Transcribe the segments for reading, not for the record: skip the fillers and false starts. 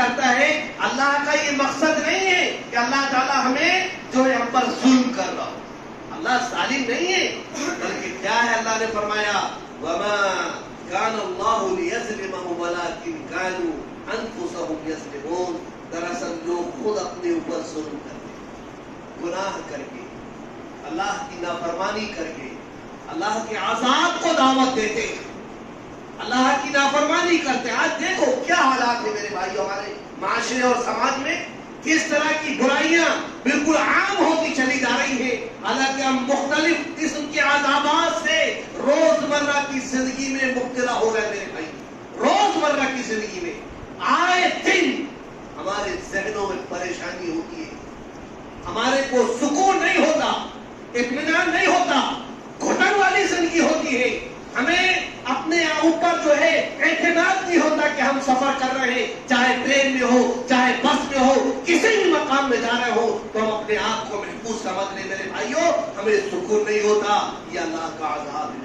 کرتا ہے اللہ کا یہ مقصد نہیں ہے کہ اللہ تعالیٰ ہمیں جو ہے ہم پر ظلم کر رہا ہو. اللہ ظالم نہیں ہے، بلکہ کیا ہے اللہ نے فرمایا وَمَا كَانَ اللَّهُ لِيَظْلِمَهُمْ وَلَكِنْ كَانُوا أَنفُسَهُمْ يَظْلِمُونَ. دراصل لوگ خود اپنے اوپر ظلم کرتے ہیں، گناہ کر کے، اللہ کی نافرمانی کر کے، اللہ کے عذاب کو دعوت دیتے ہیں، اللہ کی نافرمانی کرتے ہیں. آج دیکھو کیا حالات ہے میرے بھائی ہمارے معاشرے اور سماج میں، کس طرح کی برائیاں بالکل عام ہوتی چلی جا رہی ہیں، حالانکہ ہم مختلف قسم کے عذابات سے روزمرہ کی زندگی میں مبتلا ہو رہے ہیں میرے بھائی. روزمرہ کی زندگی میں آئے دن ہمارے ذہنوں میں پریشانی ہوتی ہے، ہمارے کو سکون نہیں ہوتا، اطمینان نہیں ہوتا، گھٹن والی زندگی ہوتی ہے. ہمیں اپنے اوپر جو ہے اعتماد نہیں ہوتا کہ ہم سفر کر رہے ہیں، چاہے ٹرین میں ہو، چاہے بس میں ہو، کسی بھی مقام میں جا رہے ہو تو ہم اپنے آپ کو محفوظ سمجھ لیں میرے بھائیوں. ہمیں سکون نہیں ہوتا. یہ اللہ کا عذاب ہے،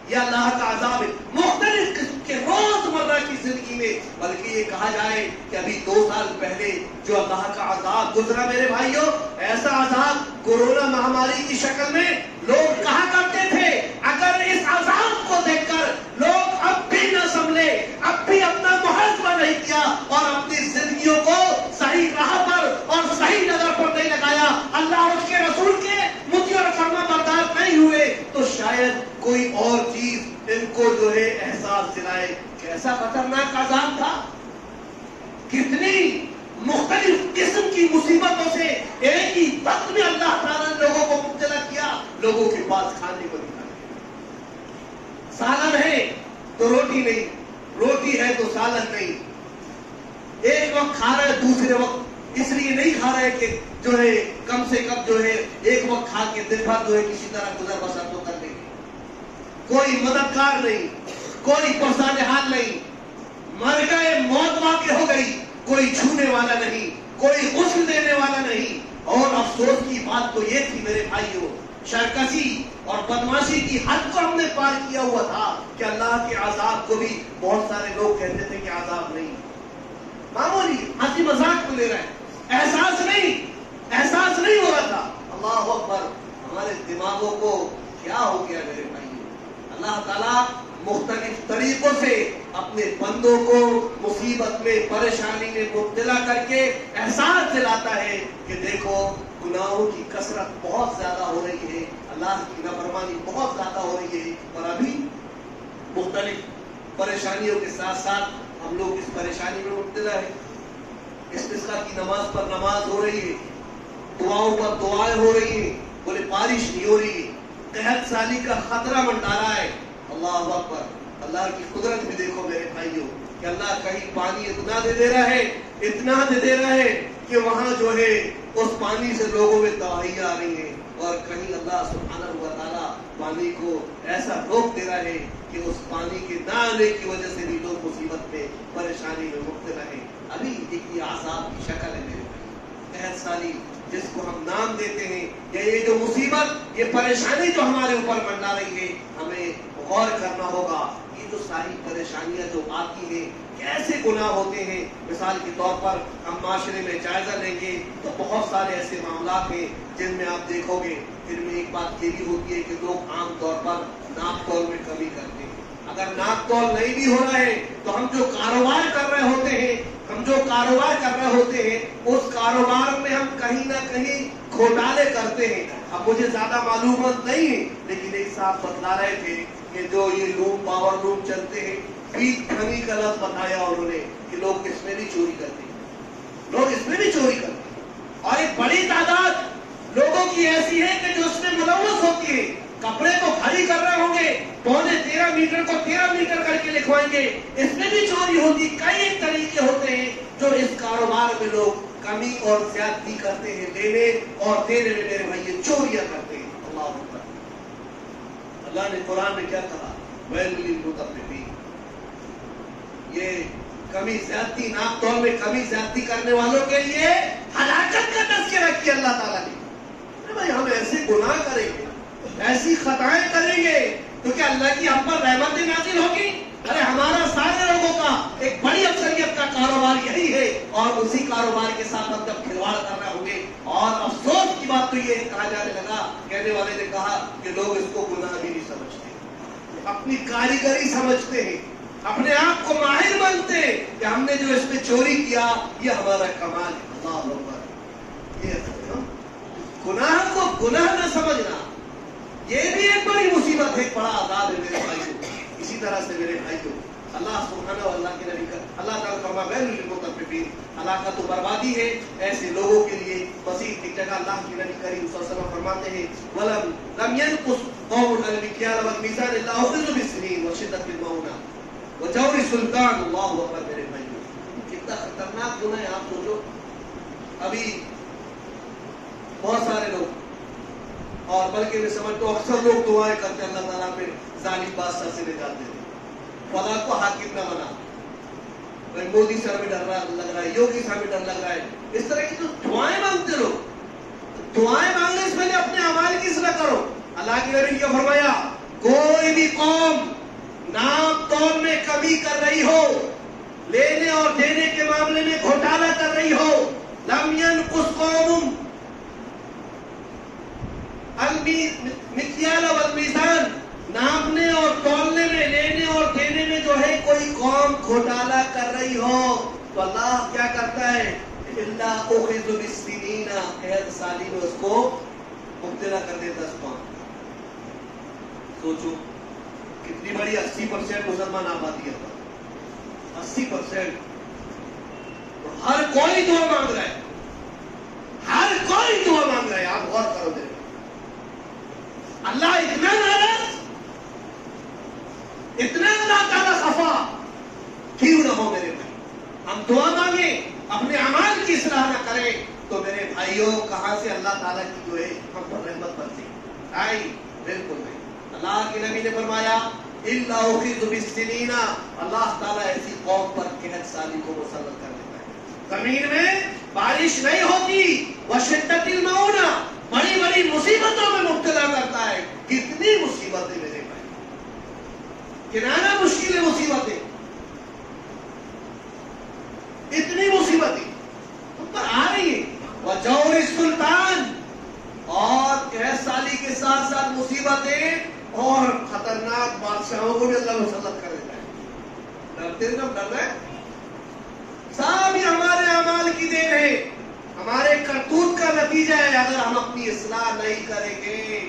یہ اللہ کا عذاب ہے مختلف قسم کے روزمرہ کی زندگی میں. بلکہ یہ کہا جائے کہ ابھی 2 سال پہلے جو اللہ کا عذاب گزرا میرے بھائیوں، ایسا عذاب کورونا مہاماری کی شکل میں لوگ کہا کرتے تھے اگر اس عذاب کو دیکھ کر لوگ اب بھی نہ سنبھلے، اب بھی اپنا محاسبہ نہیں کیا اور اپنی زندگیوں کو صحیح راہ پر اور صحیح نظر پر نہیں لگایا، اللہ اور اس کے رسول کے مطیع اور فرما بردار نہیں ہوئے، تو شاید کوئی اور چیز ان کو جو ہے احساس دلائے کہ ایسا خطرناک عذاب تھا. کتنی مختلف قسم کی مصیبتوں سے ایک ہی وقت میں اللہ تعالیٰ نے لوگوں کو مبتلا کیا، لوگوں کے پاس کھانے کو نہیں. سالن ہے تو روٹی نہیں، روٹی ہے تو سالن نہیں. ایک وقت کھا رہے دوسرے وقت اس لیے نہیں کھا رہے کہ جو ہے کم سے کم جو ہے ایک وقت کھا کے دن بھر جو ہے کسی طرح گزر بسر تو کر لیں گے. کوئی مددگار نہیں، کوئی پرسان حال نہیں، مر گئے، موت واقع ہو گئی، کوئی چھونے والا نہیں، کوئی غسل دینے والا نہیں. اور افسوس کی بات تو یہ تھی میرے بھائیوں، شرکسی اور بدماشی کی حد کو ہم نے پار کیا ہوا تھا کہ اللہ کے عذاب کو بھی بہت سارے لوگ کہتے تھے کہ عذاب نہیں، معمولی ہنسی مذاق میں لے رہے ہیں، احساس نہیں ہو رہا تھا. اللہ اکبر، ہمارے دماغوں کو کیا ہو گیا میرے بھائیوں. اللہ تعالیٰ مختلف طریقوں سے اپنے بندوں کو مصیبت میں، پریشانی میں مبتلا کر کے احساس دلاتا ہے کہ دیکھو گناہوں کی کثرت بہت زیادہ ہو رہی ہے، اللہ کی نافرمانی بہت زیادہ ہو رہی ہے، اور ابھی مختلف پریشانیوں کے ساتھ ساتھ ہم لوگ اس پریشانی میں مبتلا ہے. استسقاء کی نماز پر نماز ہو رہی ہے، دعاؤں پر دعائیں ہو رہی ہیں، بولے بارش نہیں ہو رہی ہے، قحط سالی کا خطرہ منڈا رہا ہے. اللہ اکبر، اللہ کی قدرت بھی دیکھو میرے بھائیوں کہ اللہ کہیں پانی اتنا دے رہا ہے کہ وہاں جو ہے اس پانی سے لوگوں میں تباہیاں آ رہی ہیں، اور کہیں اللہ سبحانہ و تعالیٰ پانی کو ایسا روک دے رہا ہے کہ اس پانی کے نہ آنے کی وجہ سے بھی لوگ مصیبت میں، پریشانی میں مبتلا ہیں. ابھی ایک یہ عذاب کی شکل ہے میرے بھائی، قحط سالی جس کو ہم نام دیتے ہیں، یا یہ جو مصیبت، یہ پریشانی جو ہمارے اوپر منڈا رہی ہے، ہمیں غور کرنا ہوگا. یہ جو ساری پریشانیاں جو آتی ہیں، کیسے گناہ ہوتے ہیں. مثال کے طور پر ہم معاشرے میں جائزہ لیں گے تو بہت سارے ایسے معاملات ہیں جن میں آپ دیکھو گے پھر میں ایک بات یہ بھی ہوتی ہے کہ لوگ عام طور پر ناپ تول میں کمی کرتے ہیں. اگر ناپ تول نہیں بھی ہو رہا ہے تو ہم جو کاروبار کر رہے ہوتے ہیں اس کاروبار میں ہم کہیں نہ کہیں گھوٹالے کرتے ہیں. اب مجھے زیادہ معلومات نہیں ہے، لیکن ایک صاحب بتلا رہے تھے کہ جو یہ لوم پاور لوم چلتے ہیں، بیج کھنی کا لفظ بتایا انہوں نے کہ لوگ اس میں بھی چوری کرتے ہیں، اور ایک بڑی تعداد لوگوں کی ایسی ہے کہ جو اس میں ملوث ہوتی ہے. کپڑے کو بھاری کر رہے ہوں گے، 13.5 میٹر کو 13 میٹر کر کے لکھوائیں گے، اس میں بھی چوری ہوتی. کئی طریقے ہوتے ہیں جو اس کاروبار میں لوگ کمی اور زیادتی کرتے ہیں، لینے اور دینے میں میرے بھائی چوریاں کرتے ہیں. اللہ اکبر. اللہ نے قرآن میں کیا کہا؟ ویل للمطففین. یہ کمی زیادتی، ناپ تول میں کمی زیادتی کرنے والوں کے لیے ہلاکت کا تذکرہ کیا اللہ تعالیٰ نے. بھائی ہم ایسے گناہ کریں گے، ایسی خطائیں کریں گے تو کیا اللہ کی ہم پر رحمت نازل ہوگی؟ ارے ہمارا سارے لوگوں کا ایک بڑی اکثریت کا کاروبار یہی ہے اور اسی کاروبار کے ساتھ ہم جب کھلواڑ کر رہے ہوں گے. اور افسوس کی بات تو یہ کہا جانے لگا, کہنے والے نے کہا کہ لوگ اس کو گناہ بھی نہیں سمجھتے, اپنی کاریگری سمجھتے ہیں, اپنے آپ کو ماہر مانتے ہیں کہ ہم نے جو اس میں چوری کیا یہ ہمارا کمال ہے. اللہ اکبر. یہ گناہ کو گناہ نہ سمجھنا, یہ بھی ایک بڑی مصیبت ہے, ایک بڑا عذاب ہے میرے بھائیوں. اسی طرح سے میرے بھائیوں, اللہ سبحانہ و اللہ کے نبی کا اللہ تعالیٰ فرما غیر للمتفقین, ہلاکت و بربادی ہے ایسے لوگوں کے لیے. مسیح کی جگہ اللہ کے نبی کریم صلی اللہ علیہ وسلم فرماتے ہیں وَلَمْ يَنْقُصْ قَوْمٌ الْمِكْيَالَ وَالْمِيزَانَ إِلَّا أُخِذُوا بِالسِّنِينِ وَشِدَّةِ الْمَوْنَةِ وَجَوْرِ السُّلْطَانِ. اللہ اکبر. میرے بھائیوں کتنا خطرناک گناہ ہے, آپ سوچو. ابھی بہت سارے لوگ, اور بلکہ میں سمجھتا ہوں اکثر لوگ دعائیں کرتے ہیں اللہ تعالیٰ پہ ظالم بادشاہ سے نجات دے دے, خدا کو حاکم نہ بنا. مودی صاحب میں ڈر لگ رہا ہے, یوگی صاحب میں ڈر لگ رہا ہے. اس طرح کی جو دعائیں مانگتے لوگ, دعائیں مانگنے سے پہلے اپنے اعمال کی اصلاح کرو. اللہ کے نبی نے کیا فرمایا, کوئی بھی قوم نام تول میں کمی کر رہی ہو, لینے اور دینے کے معاملے میں گھوٹالہ کر رہی ہو, لم ينقص قوم المکیال والمیزان, ناپنے اور تولنے میں, لینے اور دینے میں جو ہے کوئی قوم گھوٹالہ کر رہی ہو, تو اللہ کیا کرتا ہے, الا اخذ بالسنین, 1 سالی میں اس کو مبتلا کر دے 10 پاؤں. سوچو کتنی بڑی 80% مسلمان آبادی ہے, 80%. ہر کوئی دعا مانگ رہا ہے, ہر کوئی دعا مانگ رہا ہے. آپ غور کرو میرے, اللہ اتنا ناراض, اتنا اللہ تعالیٰ خفا کیوں نہ ہو میرے بھائی. ہم دعا مانگیں, اپنے اعمال کی اصلاح نہ کریں, تو میرے بھائیوں کہاں سے اللہ تعالیٰ کی جو ہے ہم پر رحمت برسے آئی؟ بالکل نہیں. اللہ کے نبی نے فرمایا الا اخذ بالسنین, اللہ تعالیٰ ایسی قوم پر قحط سالی کو مسلط کر دیتا ہے. زمین میں بارش نہیں ہوتی, وشدت المؤونہ, بڑی بڑی مصیبتوں میں مبتلا کرتا ہے. کتنی مصیبتیں میرے بھائی, کنانا مشکل ہے مصیبتیں, اتنی مصیبتیں تم پر آ رہی ہیں. وجور السلطان, اور قحط سالی کے ساتھ ساتھ مصیبتیں اور خطرناک بادشاہوں کو بھی اللہ مسلط کر دیتا ہے. ڈرتے ہیں نا, ڈر رہے ہیں. سب یہ ہمارے اعمال کی دین ہے, ہمارے کرتوت کا نتیجہ ہے. اگر ہم اپنی اصلاح نہیں کریں گے,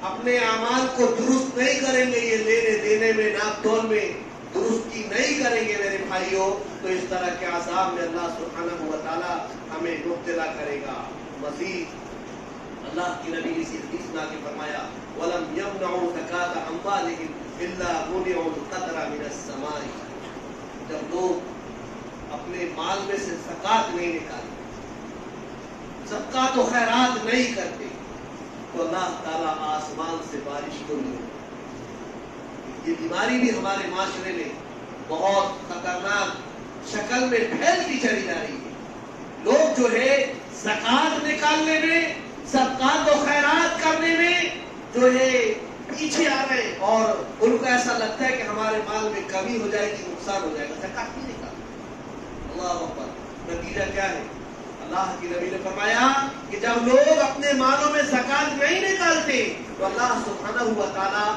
اپنے اعمال کو درست نہیں کریں گے, یہ لینے دینے میں ناپ تول میں درستی نہیں کریں گے میرے بھائیوں, تو اس طرح کے عذاب میں اللہ سبحانہ و تعالی ہمیں مبتلا کرے گا. مزید اللہ کی نبی نے اسی حدیث میں آگے فرمایا وَلَمْ يَمْنَعُوا زَكَاةَ أَمْوَالِهِمْ إِلَّا مُنِعُوا الْقَطْرَ مِنَ السَّمَاءِ. جب لوگ اپنے مال میں سے زکات نہیں نکالتے, زکات و خیرات نہیں کرتے, تو اللہ تعالیٰ آسمان سے بارش کو نہیں ہوتی. یہ بیماری بھی ہمارے معاشرے میں بہت خطرناک شکل میں پھیلتی چلی جا رہی ہے. لوگ جو ہے زکات نکالنے میں, صدقات و خیرات کرنے میں جو ہے پیچھے آ رہے ہیں, اور ان کو ایسا لگتا ہے کہ ہمارے مال میں کمی ہو جائے گی, نقصان ہو جائے گا, زکات نہیں نکالتے. اللہ اکبر. نتیجہ کیا ہے؟ اللہ کی نبی نے فرمایا کہ جب لوگ اپنے مالوں میں زکات نہیں نکالتے, تو اللہ سبحانہ و تعالیٰ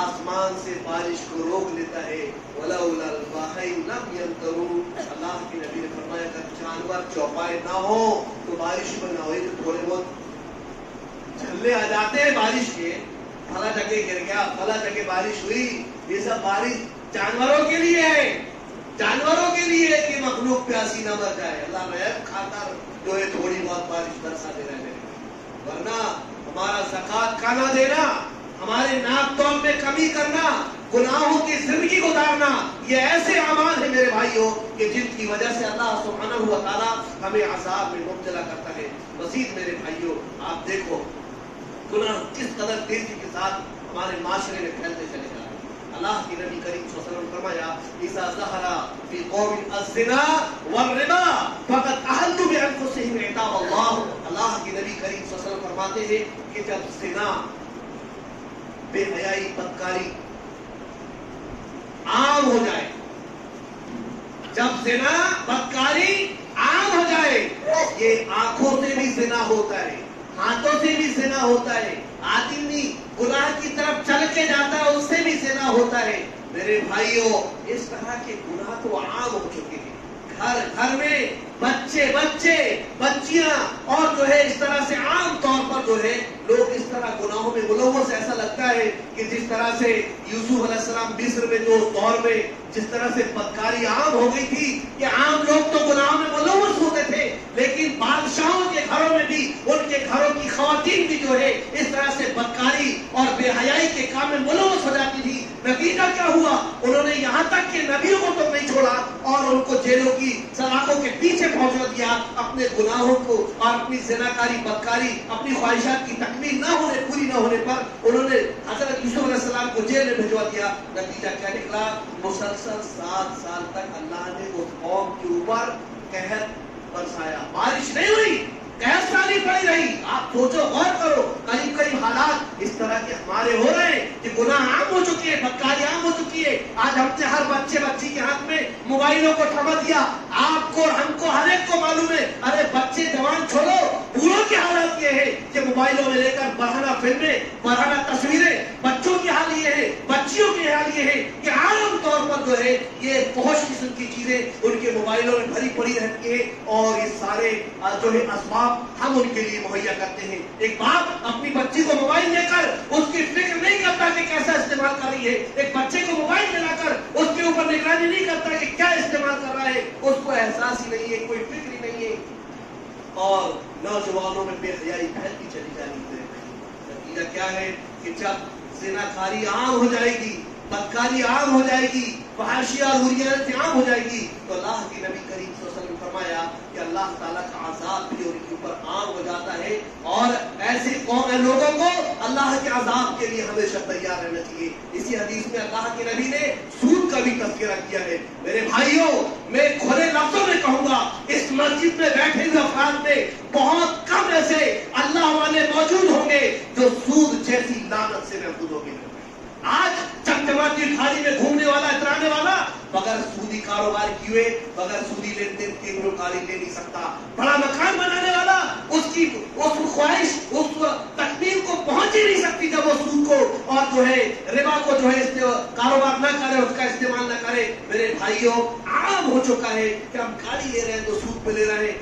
آسمان سے بارش کو روک لیتا ہے. وَلَوْلَا الْبَحْرُ لَمْ يَمْطَرُوا. اللہ کی نبی نے فرمایا اگر جانور چوپائے نہ ہو تو بارش میں نہ ہوئی, تو تھوڑے بہت جھلے آ جاتے ہیں بارش کے, پھلا جگہ گر گیا, پھلا جگہ بارش ہوئی, یہ سب بارش جانوروں کے لیے ہے, جانوروں کے لیے ہے کہ مخلوق پیاسی نہ مر جائے. اللہ نعمت کھا کر جو ہے تھوڑی بہت بارش برسا دے رہے ہیں, ورنہ ہمارا زکات کا نہ دینا, ہمارے ناپ تول میں کمی کرنا, گناہوں کی زندگی گزارنا, یہ ایسے اعمال ہیں میرے بھائیوں کہ جن کی وجہ سے اللہ سبحانہ و تعالیٰ ہمیں عذاب میں مبتلا کرتا ہے. مزید میرے بھائیوں آپ دیکھو گناہ کس قدر تیزی کے ساتھ ہمارے معاشرے میں پھیلتے چلے جا رہے ہیں. اللہ کی نبی کریم صلی اللہ علیہ وسلم فرمایا اذا ظهر في قوم الزنا والربا فقد احلوا بانفسهم عتاب اللہ. اللہ کی نبی کریم صلی اللہ علیہ وسلم فرماتے ہیں کہ جب زنا, بے حیائی, بدکاری عام ہو جائے, جب زنا بدکاری عام ہو جائے، یہ آنکھوں سے بھی زنا ہوتا ہے، ہاتھوں سے بھی زنا ہوتا ہے، آدمی گناہ کی طرف چل کے جاتا ہے اس سے بھی زنا ہوتا ہے۔ میرے بھائیوں، اس طرح کے گناہ تو عام ہو چکے ہیں، گھر گھر میں بچے بچیاں اور جو ہے اس طرح سے عام طور پر جو ہے لوگ اس طرح گناہوں میں ملوث، ایسا لگتا ہے کہ جس طرح سے یوسف علیہ السلام مصر میں جو دور میں جس طرح سے بدکاری عام ہو گئی تھی کہ عام لوگ تو گناہوں میں ملوث ہوتے تھے، لیکن بادشاہوں کے گھروں میں بھی ان کے گھروں کی خواتین بھی جو ہے اس طرح سے بدکاری اور بے حیائی کے کام میں ملوث ہو جاتی تھی۔ نتیجہ کیا ہوا؟ انہوں نے یہاں تک کہ نبیوں کو تو نہیں چھوڑا اور ان کو جیلوں کی سلاخوں کے پیچھے پہنچا دیا، اپنے گناہوں کو اور اپنی زناکاری بدکاری اپنی خواہشات کی تکمیل پوری نہ ہونے پر انہوں نے حضرت یوسف علیہ السلام کو جیل میں بھجوا دیا۔ نتیجہ کیا نکلا؟ مسلسل 7 سال تک اللہ نے اس قوم کے اوپر قحط برسایا، بارش نہیں ہوئی، قحط سالی پڑی رہی۔ آپ سوچو، غور کرو، قریب حالات اس طرح کے ہمارے ہو رہے ہیں کہ گناہ عام ہو چکے ہیں، بدکاری عام ہو چکی ہے۔ آج ہم سے ہر بچی کے ہاتھ میں موبائلوں کو تھما دیا، آپ کو ہم کو ہر ایک کو معلوم ہے۔ ارے بچے جوان چھوڑو، بوڑھوں کی حالت یہ ہے کہ موبائلوں میں لے کر برہنہ فلمیں، برہنہ تصویریں، بچوں کی حال یہ ہے، بچیوں کی حال یہ ہے کہ عام طور پر جو ہے یہ فحش قسم کی چیزیں ان کے موبائلوں میں بھری پڑی رہتی ہے اور یہ سارے جو ہے اسباب ہم ان کے لیے مہیا کرتے ہیں۔ ایک باپ اپنی بچی کو موبائل دے کر اس کی فکر نہیں کرتا کہ کیسا استعمال کر رہی ہے، ایک بچے کو موبائل دلا کر اس کے اوپر نگرانی نہیں کرتا کہ کیا استعمال کر رہا ہے، اس کو احساس ہی نہیں ہے، کوئی فکر ہی نہیں ہے، اور نوجوانوں میں بے حیائی پھیلتی چلی جا رہی ہے۔ نتیجہ کیا ہے کہ جب زناکاری عام ہو جائے گی، بدکاری عام ہو جائے گی، فحاشی اور حریت عام ہو جائے گی، تو اللہ کے نبی کریم صلی اللہ علیہ وسلم نے فرمایا کہ اللہ تعالیٰ کا عذاب بھی ان کے اوپر عام ہو جاتا ہے، اور ایسے لوگوں کو اللہ کے عذاب کے لیے ہمیشہ تیار رہنا چاہیے۔ اسی حدیث میں اللہ کے نبی نے سود کا بھی تذکرہ کیا ہے۔ میرے بھائیوں، میں کھلے لفظوں میں کہوں گا، اس مسجد میں بیٹھے ہوئے افراد میں بہت کم ایسے اللہ والے موجود ہوں گے جو سود جیسی لعنت سے محفوظ ہوں گے۔ آج چمچماتی تھالی میں گھومنے والا، اترانے والا بغیر سودی کاروبار کیے، بغیر سودی لین دین کے گلوکاری لے نہیں سکتا۔ بڑا مکان بنانے والا اس خواہش اس تکمیل کو پہنچ ہی نہیں سکتی جب وہ سود کو اور جو ہے ربا کو جو ہے کاروبار نہ کرے، اس کا استعمال نہ کرے۔ میرے بھائیوں، عام ہو چکا ہے کہ ہم گاڑی لے رہے ہیں تو سود پہ لے رہے ہیں،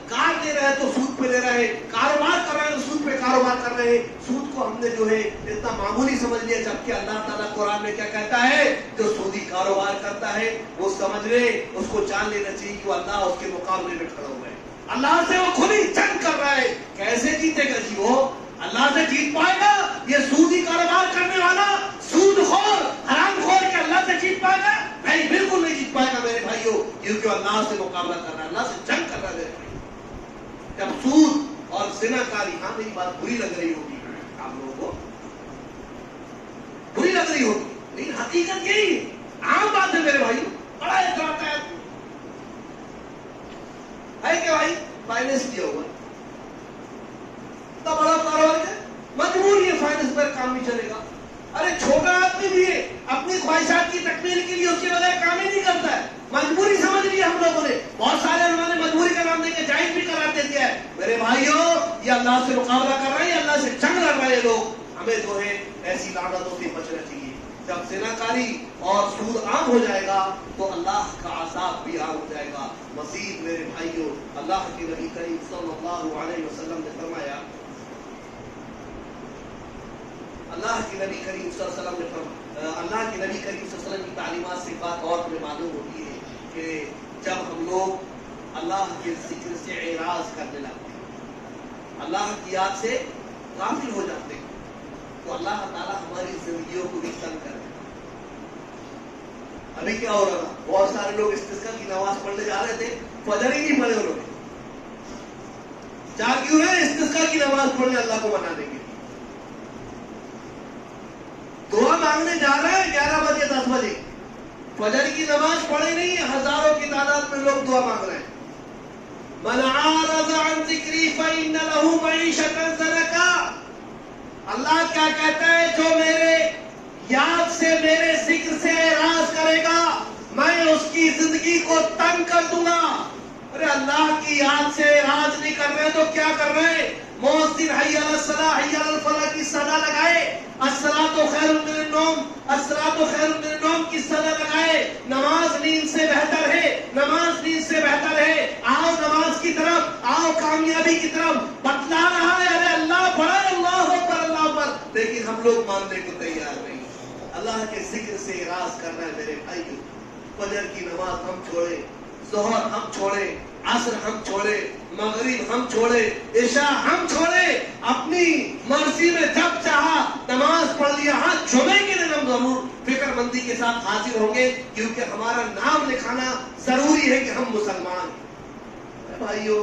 کار لے رہے ہیں تو سود پہ لے رہے ہیں، کاروبار کر رہے ہیں تو سود پہ کاروبار کر رہے ہیں۔ سود کو ہم نے جو ہے اتنا معمولی سمجھ لیا، جبکہ اللہ تعالیٰ قرآن میں کیا کہتا ہے؟ جو سودی کاروبار کرتا ہے وہ سمجھ لے، اس کو جان لینا چاہیے کہ اللہ اس کے مقابلے میں کھڑا ہوا ہے، اللہ سے وہ کھلی جنگ کر رہا ہے۔ کیسے جیتے گا جی؟ وہ اللہ سے جیت پائے گا؟ یہ سودی کاروبار کرنے والا، سود خور، حرام خور، کے اللہ سے جیت پائے گا؟ نہیں، بالکل نہیں جیت پائے گا میرے بھائیوں، کیونکہ اللہ سے مقابلہ کر رہا ہے، اللہ سے جنگ کر رہا ہے میرے بھائی۔ جب سود اور زناکاری، ہاں میری بات بری لگ رہی ہوگی آپ لوگوں کو، بری لگ رہی ہوگی، لیکن حقیقت یہی ہے، عام بات ہے میرے بھائی، بڑا اعتراض ہے کہ بھائی فائنینس کیا ہوا اتنا بڑا کاروبار ہے، مجبوری ہے، فائنینس پر کام نہیں چلے گا۔ ارے چھوٹا آدمی بھی ہے، اپنی خواہشات کی تکمیل کے لیے اس کے بغیر کام ہی نہیں کرتا ہے، مجبوری سمجھ لی ہم لوگوں نے، بہت سارے انہوں نے مجبوری کا نام دے کے جائز بھی قرار دے دیا ہے۔ میرے بھائیوں، یہ اللہ سے مقابلہ کر رہے ہیں، اللہ سے جنگ لڑ رہے ہیں لوگ، ہمیں جو ہے ایسی لعنتوں سے بچنا چاہیے۔ جب زناکاری اور سود عام ہو جائے گا تو اللہ کا عذاب بھی عام ہو جائے گا۔ مزید میرے بھائیوں، اللہ کے نبی کریم صلی اللہ علیہ وسلم نے فرمایا، اللہ کے نبی کریم صلی اللہ علیہ وسلم نے فرمایا، اللہ کے نبی کریم صلی اللہ علیہ وسلم کی تعلیمات سے بات اور ہمیں معلوم ہوتی ہے کہ جب ہم لوگ اللہ کے ذکر سے اعراض کرنے لگتے ہیں، اللہ کی یاد سے غافل ہو جاتے ہیں، تو اللہ تعالیٰ ہماری زندگیوں کو بھی تنگ کرتے ہیں۔ ابھی کیا ہو رہا تھا؟ بہت سارے لوگ استسقاء کی نماز پڑھنے جا رہے تھے، فجر ہی نہیں پڑھے انہوں نے، جا کیوں ہے؟ استسقاء کی نماز پڑھنے اللہ کو منانے کے لیے، دعا مانگنے جا رہے ہیں 11 بجے 10 بجے، فجر کی نماز پڑھی نہیں ہے، ہزاروں کی تعداد میں لوگ دعا مانگ رہے ہیں۔ من اعرض عن ذکری فإن له معیشة ضنکا، اللہ کیا کہتا ہے؟ جو میرے یاد سے، میرے ذکر سے اعراض کرے گا، میں اس کی زندگی کو تنگ کر دوں گا۔ ارے اللہ کی یاد سے راج نہیں کر رہے تو کیا کر رہے؟ مؤذن حی علی الصلاۃ حی علی الفلاح کی صدا لگائے، الصلاۃ خیر من النوم، الصلاۃ خیر من النوم کی صدا لگائے، نماز نیند سے بہتر ہے، نماز نیند سے بہتر ہے، آؤ نماز کی طرف، آؤ کامیابی کی طرف بتلا رہا ہے۔ ارے اللہ بڑا ہے، اللہ اکبر اللہ اکبر، لیکن ہم لوگ ماننے کو تیار نہیں۔ اللہ کے ذکر سے اعراض کر رہا ہے میرے بھائیو۔ فجر کی نماز ہم چھوڑے، ظہر ہم چھوڑے، عصر ہم چھوڑے، مغرب ہم چھوڑے، عشاء ہم چھوڑے، اپنی مرضی میں جب چاہا نماز پڑھ لیا۔ ہاں جمعے کے دن ہم ضرور فکر مندی کے ساتھ حاضر ہوں گے، کیونکہ ہمارا نام لکھانا ضروری ہے کہ ہم مسلمان ہیں۔ بھائیو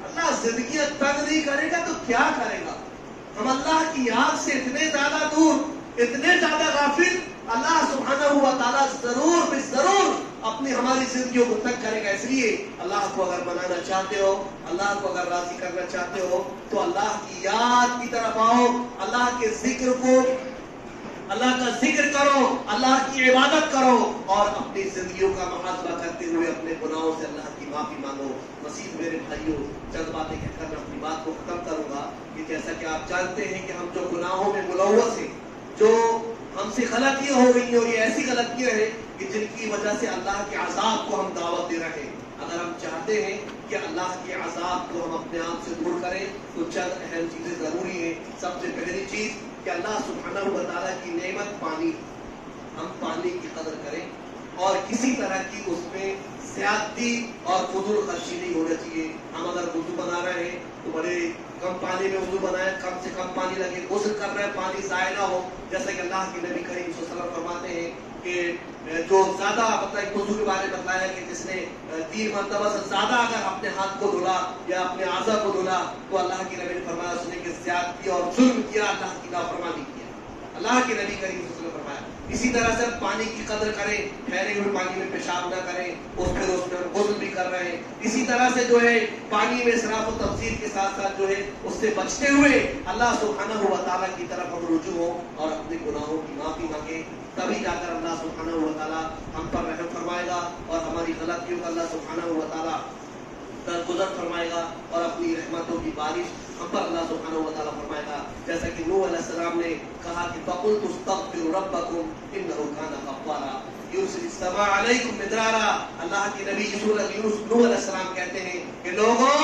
اللہ زندگیاں تنگ نہیں کرے گا تو کیا کرے گا؟ ہم اللہ کی یاد سے اتنے زیادہ دور، اتنے زیادہ غافل، اللہ سبحانہ و تعالیٰ ضرور ضرور اپنی ہماری زندگیوں کو تنگ کرے گا۔ اس لیے اللہ کو اگر منانا چاہتے ہو، اللہ کو اگر راضی کرنا چاہتے ہو تو اللہ کی یاد کی طرف آؤ، اللہ کے ذکر کو، اللہ کا ذکر کرو، اللہ کی عبادت کرو، اور اپنی زندگیوں کا محاسبہ کرتے ہوئے اپنے گناہوں سے اللہ کی معافی مانگو۔ مزید میرے بھائیوں چند باتیں کہہ کر میں اپنی بات کو ختم کروں گا کہ جیسا کہ آپ جانتے ہیں کہ ہم جو گناہوں میں ملوث ہیں، جو ہم سے غلطیاں ہو گئی ہیں، اور یہ ایسی غلطیاں ہیں کہ جن کی وجہ سے اللہ کے عذاب کو ہم دعوت دے رہے ہیں۔ اگر ہم چاہتے ہیں کہ اللہ کے عذاب کو ہم اپنے آپ سے دور کریں تو چند اہم چیزیں ضروری ہیں۔ سب سے پہلی چیز کہ اللہ سبحانہ و تعالیٰ کی نعمت پانی، ہم پانی کی قدر کریں، اور کسی طرح کی اس میں زیادتی اور فضول خرچی نہیں ہونا چاہیے۔ ہم اگر وضو بنا رہے ہیں تو بڑے کم پانی میں وضو بنائیں، کم سے کم پانی لگے، غسل کر رہے ہیں پانی ضائع نہ ہو، جیسا کہ اللہ کے نبی کریم صلی اللہ علیہ وسلم فرماتے ہیں کہ جو زیادہ مطلب وضو کے بارے میں بتایا کہ جس نے 3 مرتبہ سے زیادہ اگر اپنے ہاتھ کو دھلا یا اپنے اعضاء کو دھلا تو اللہ کے نبی نے فرمایا اس نے کہ زیادتی اور ظلم کیا، اللہ کی نافرمانی کیا۔ اللہ کے نبی کریم صلی اللہ علیہ وسلم نے فرمایا اسی طرح سے پانی کی قدر کریں، ٹھہرے ہوئے پانی میں پیشاب نہ کریں، اس میں غسل بھی کر رہے ہیں۔ اسی طرح سے جو ہے پانی میں اسراف و تبذیر کے ساتھ ساتھ جو ہے اس سے بچتے ہوئے اللہ سبحانہ و تعالیٰ کی طرف ہم رجوع ہوں اور اپنے گناہوں کی معافی مانگیں، تبھی جا کر اللہ سبحانہ و تعالیٰ ہم پر رحم فرمائے گا اور ہماری غلطیوں کا اللہ سبحانہ و تعالیٰ درگزر فرمائے گا اور اپنی رحمتوں کی بارش ہم پر اللہ سبحانہ و تعالیٰ فرمائے گا۔ جیسا کہ نوح علیہ السلام نے کہا کہ فَقُلْتُ اسْتَغْفِرُوا رَبَّكُمْ إِنَّهُ كَانَ غَفَّارًا يُرْسِلِ السَّمَاءَ عَلَيْكُمْ مِدْرَارًا۔ اللہ کے نبی نوح علیہ السلام کہتے ہیں کہ لوگوں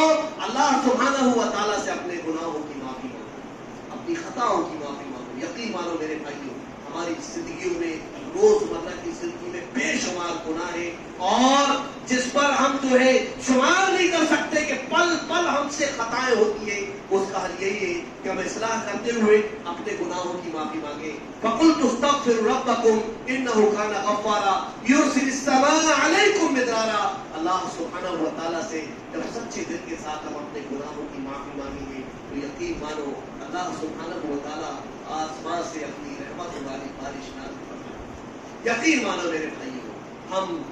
اللہ سبحانہ و تعالیٰ سے اپنے گناہوں کی معافی مانگو، اپنی خطاؤں کی معافی مانگو۔ یقین مانو میرے بھائیوں ہماری زندگیوں میں روزمرہ کی زندگی میں بے شمار گناہ ہیں، اور جس پر ہم جو ہے شمار نہیں کر سکتے کہ پل پل ہم سے خطائیں ہوتی ہیں، اس کا حل یہی ہے کہ ہم اصلاح کرتے ہوئے اپنے گناہوں کی معافی مانگیں۔ فَقُلْتُ اسْتَغْفِرُوا رَبَّكُمْ إِنَّهُ كَانَ غَفَّارًا يُرْسِلِ السَّمَاءَ عَلَيْكُمْ مِدْرَارًا۔ اللہ سبحانہ و تعالیٰ سے جب سچے دل کے ساتھ ہم اپنے گناہوں کی معافی مانگیں گے تو یقین مانو اللہ سبحانہ و تعالیٰ آسمان سے اپنی رحمت والی بارش نازل فرمائے گا۔ یقین مانو میرے بھائیوں ہم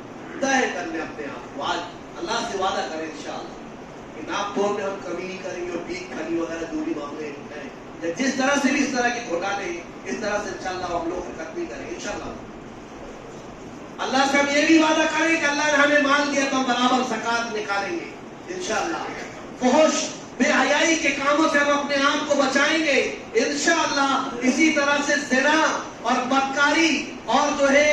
طے کر لیں اپنے آپ کو، آج اللہ سے وعدہ کریں انشاءاللہ کہ ناپ توڑ میں ہم کمی نہیں کریں گے، اور بھیک کھانی وغیرہ جو بھی معاملے ہیں یا جس طرح سے بھی اس طرح کے گھوٹالے ہیں اس طرح سے انشاءاللہ ہم لوگ حرکت نہیں کریں گے انشاءاللہ۔ اللہ سے ہم یہ بھی وعدہ کریں کہ اللہ نے ہمیں مال دیا تو ہم برابر زکات نکالیں گے انشاءاللہ۔ فحش بے حیائی کے کاموں سے ہم اپنے آپ کو بچائیں گے انشاءاللہ۔ اسی طرح سے زنا اور بدکاری اور جو ہے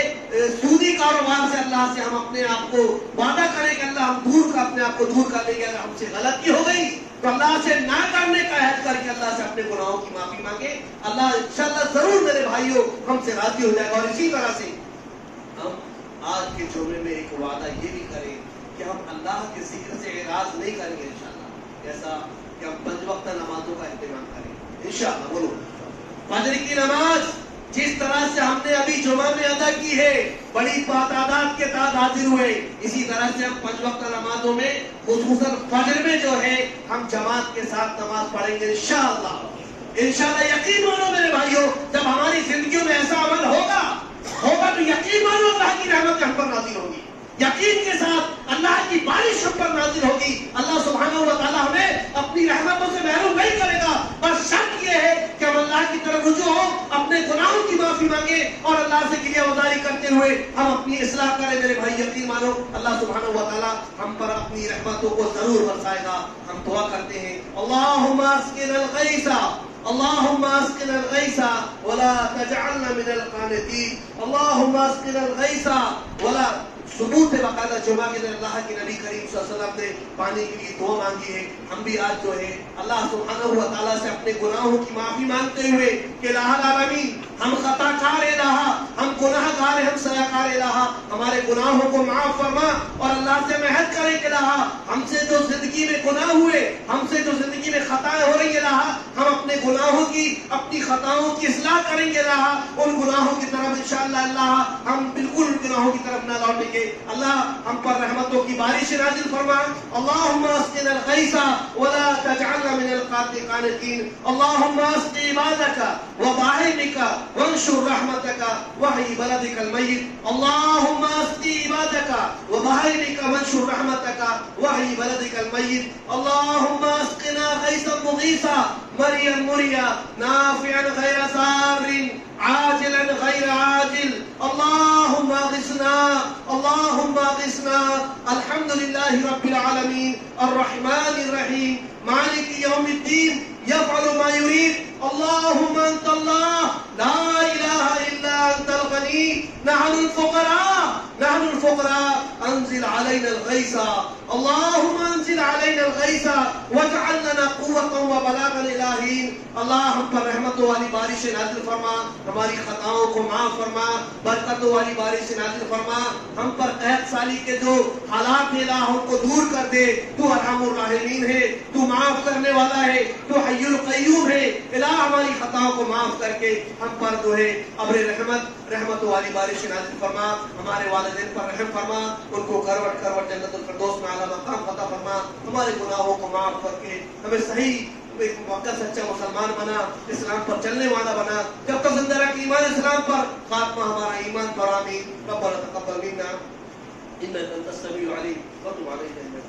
سودی کاروبار سے اللہ سے ہم اپنے آپ کو وعدہ کریں کہ اللہ ہم اپنے آپ کو دور کر لیں گے۔ اگر ہم سے غلطی ہو گئی تو اللہ سے نہ کرنے کا عہد کر کے اللہ سے اپنے گناہوں کی معافی مانگے، اللہ انشاءاللہ ضرور میرے بھائیوں ہم سے راضی ہو جائے گا۔ اور اسی طرح سے ہم آج کے جمعے میں ایک وعدہ یہ بھی کریں کہ ہم اللہ کے ذکر سے اعراض نہیں کریں گے انشاءاللہ، جیسا کہ ہم 5 وقت نمازوں کا اہتمام کریں انشاءاللہ۔ بولو فجر کی نماز جس طرح سے ہم نے ابھی جمعہ میں ادا کی ہے، بڑی تعداد کے ساتھ حاضر ہوئے، اسی طرح سے ہم 5 وقت نمازوں میں خصوصاً فجر میں جو ہے ہم جماعت کے ساتھ نماز پڑھیں گے انشاءاللہ۔ انشاءاللہ یقین مانو میرے بھائیوں جب ہماری زندگیوں میں ایسا عمل ہوگا تو یقین مانو اللہ کی رحمت ہم پر نازل ہوگی، یقین کے ساتھ اللہ کی بارش ہم پر نازل ہوگی۔ اللہ سبحانہ و تعالیٰ ہمیں اپنی رحمتوں سے محروم نہیں کرے گا، بس شرط یہ ہے کہ ہم اللہ کی طرف رجوع ہوں، اپنے گناہوں کی معافی مانگیں اور اللہ سے کلیہ گزاری کرتے ہوئے ہم اپنی کی اصلاح کرے میرے بھائی. یقین مانو اللہ سبحانہ و تعالی ہم پر اپنی رحمتوں کو ضرور برسائے گا. ہم دعا کرتے ہیں اللہم اسقنا الغیث اللهم اسقنا الغيث ولا تجعلنا من القانتين. اللهم اسقنا الغيث ولا ثبوت باقاعدہ جمعہ کے دن اللہ کے نبی کریم صلی اللہ علیہ وسلم نے پانی کے لیے دعا مانگی ہے. ہم بھی آج جو ہے اللہ سبحانہ و تعالیٰ سے اپنے گناہوں کی معافی مانگتے ہوئے کہ الہ العالمین ہم خطا کار الہ ہم گناہ گار ہم سیاہ کار الہ ہمارے گناہوں کو معاف فرما. اور اللہ سے محنت کریں کہ الہ ہم سے جو زندگی میں گناہ ہوئے ہم سے جو زندگی میں خطائیں ہو رہی ہیں الہ ہم اپنے گناہوں کی اپنی خطاؤں کی اصلاح کریں گے الہ. ان گناہوں کی طرف انشاءاللہ اللہ ہم بالکل ان گناہوں کی طرف نہ لوٹیں گے. اللہ ہم پر رحمتوں کی بارش نازل فرما. اللہم اسقنا الغیث ولا تجعلنا من القانتین. اللہم اسق عبادک وباہمک وانشر رحمتک وحی بلدک المیت. اللہم اسق عبادک وباہمک وانشر رحمتک وحی بلدک المیت. اللہم اسقنا غیثا مغیثا مریا مریا نافعا غیر ضار عاجلا غیر عاجل. اللهم اغثنا اللهم اغثنا. الحمد لله رب العالمين الرحمن الرحيم مالك يوم الدين يفعل ما يريد. اللهم انت الله لا اله الا انت الغني نحن الفقراء انزل علينا الغيث. اللهم انزل علينا الغيث واجعل لنا قوة وبلاغا الہین. اللہ ہم پر رحمتوں والی بارش نازل فرما. ہماری خطاؤں کو معاف فرما. برکتوں والی بارش نازل فرما. ہم پر قحط سالی کے جو حالات ہیں الہ ان کو دور کر دے. تو ارحم الراحمین ہے. تو معاف کرنے والا ہے. تو حی القیوم ہے. الہ ہماری خطاؤں کو معاف کر کے ہم پر جو ہے ابر رحمتوں والی بارش نازل فرما. ہمارے والدین پر رحم فرما. ان کو کروٹ کروٹ جنت الفردوس میں اعلیٰ مقام عطا فرما. ہمارے گناہوں کو معاف کر کے ہمیں صحیح ایک موقع سچا مسلمان بنا. اسلام پر چلنے والا بنا. جب تک زندہ رکھ ایمان اسلام پر خاتمہ ہمارا ایمان پر. آمین. ربنا تقبل منا انك انت السميع العليم وتب علينا انك